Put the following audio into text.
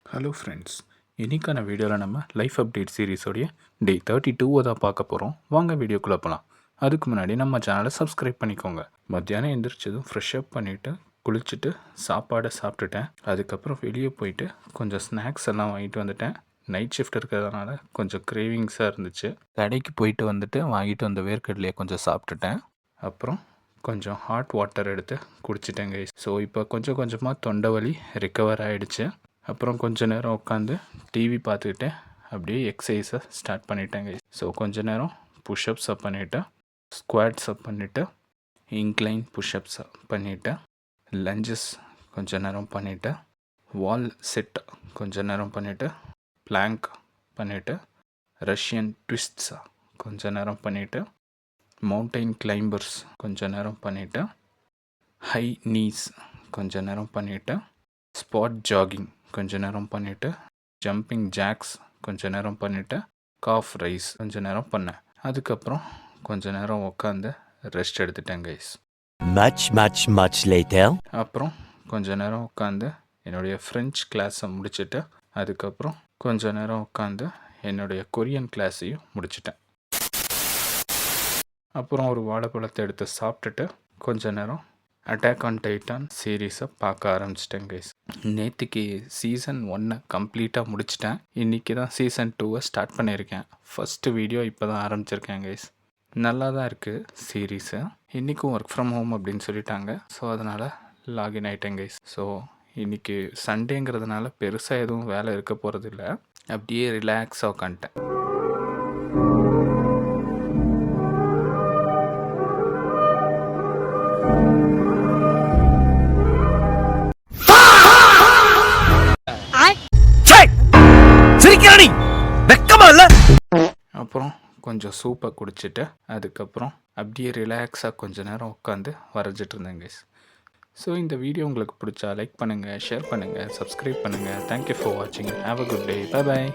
Hello friends, இன்னைக்கான வீடியோவில் நம்ம லைஃப் அப்டேட் சீரிஸோடைய டே 32 தான் பார்க்க போகிறோம். வாங்க வீடியோக்குள்ளே போகலாம். அதுக்கு முன்னாடி நம்ம சேனலை சப்ஸ்கிரைப் பண்ணிக்கோங்க. மத்தியானம் எந்திரிச்சதும் ஃப்ரெஷ் அப் பண்ணிவிட்டு குளிச்சுட்டு சாப்பாடை சாப்பிட்டுட்டேன். அதுக்கப்புறம் வெளியே போயிட்டு கொஞ்சம் ஸ்நாக்ஸ் எல்லாம் வாங்கிட்டு வந்துட்டேன். நைட் ஷிஃப்ட் இருக்கிறதுனால கொஞ்சம் கிரேவிங்ஸாக இருந்துச்சு. கடைக்கு போயிட்டு வந்துட்டு வாங்கிட்டு வந்த வேர்க்கடலையை கொஞ்சம் சாப்பிட்டுட்டேன். அப்புறம் கொஞ்சம் ஹாட் வாட்டர் எடுத்து குடிச்சிட்டேங்க. ஸோ இப்போ கொஞ்சம் கொஞ்சமாக தொண்டை வலி ரிக்கவர் ஆகிடுச்சு. அப்புறம் கொஞ்ச நேரம் உட்காந்து டிவி பார்த்துக்கிட்டு அப்படியே எக்ஸசைஸை ஸ்டார்ட் பண்ணிட்டேங்க. ஸோ கொஞ்ச நேரம் புஷ்அப்ஸை பண்ணிவிட்டு, ஸ்குவாட்ஸை பண்ணிவிட்டு, இன்க்ளைன் புஷ்அப்ஸை பண்ணிவிட்டு, லஞ்சஸ் கொஞ்ச நேரம் பண்ணிவிட்டு, வால் செட் கொஞ்ச நேரம் பண்ணிவிட்டு, பிளாங்க் பண்ணிவிட்டு, ரஷ்யன் ட்விஸ்ட்ஸை கொஞ்ச நேரம் பண்ணிவிட்டு, மவுண்டைன் கிளைம்பர்ஸ் கொஞ்ச நேரம் பண்ணிவிட்டு, ஹை நீஸ் கொஞ்ச நேரம் பண்ணிவிட்டு, ஸ்பாட் ஜாகிங் கொஞ்ச நேரம் பண்ணிவிட்டு, ஜம்பிங் ஜாக்ஸ் கொஞ்ச நேரம் பண்ணிவிட்டு, காஃப் ரைஸ் கொஞ்ச நேரம் பண்ணேன். அதுக்கப்புறம் கொஞ்ச நேரம் உட்காந்து ரெஸ்ட் எடுத்துட்டேன் கைஸ். Much later. அப்புறம் கொஞ்ச நேரம் உட்காந்து என்னுடைய ஃப்ரெஞ்ச் கிளாஸை முடிச்சுட்டு, அதுக்கப்புறம் கொஞ்ச நேரம் உட்காந்து என்னுடைய கொரியன் கிளாஸையும் முடிச்சிட்டேன். அப்புறம் ஒரு வாழைப்பழத்தை எடுத்து சாப்பிட்டுட்டு கொஞ்ச நேரம் அட்டாக் ஆன் டைட்டான் சீரீஸை பார்க்க ஆரம்பிச்சிட்டேன் கைஸ். நேற்றுக்கு சீசன் 1 கம்ப்ளீட்டாக முடிச்சிட்டேன். இன்றைக்கி தான் சீசன் 2 ஸ்டார்ட் பண்ணியிருக்கேன். ஃபஸ்ட்டு வீடியோ இப்போ தான் ஆரம்பிச்சிருக்கேன் கைஸ். நல்லா தான் இருக்குது சீரீஸு. இன்றைக்கும் ஒர்க் ஃப்ரம் ஹோம் அப்படின்னு சொல்லிட்டாங்க. ஸோ அதனால் லாகின் ஆகிட்டேன் கைஸ். ஸோ இன்றைக்கி சண்டேங்கிறதுனால பெருசாக எதுவும் வேலை இருக்க போகிறதில்ல. அப்படியே ரிலாக்ஸாக உட்காந்துட்டேன். அப்புறம் கொஞ்சம் சூப்பை குடிச்சிட்டு அதுக்கப்புறம் அப்படியே ரிலாக்ஸாக கொஞ்சம் நேரம் உட்காந்து வரைஞ்சிட்டு இருந்தேன் கைஸ். ஸோ இந்த வீடியோ உங்களுக்கு பிடிச்சா லைக் பண்ணுங்கள், ஷேர் பண்ணுங்கள், சப்ஸ்கிரைப் பண்ணுங்கள். தேங்க்யூ ஃபார் வாட்சிங். Have a good day. Bye bye.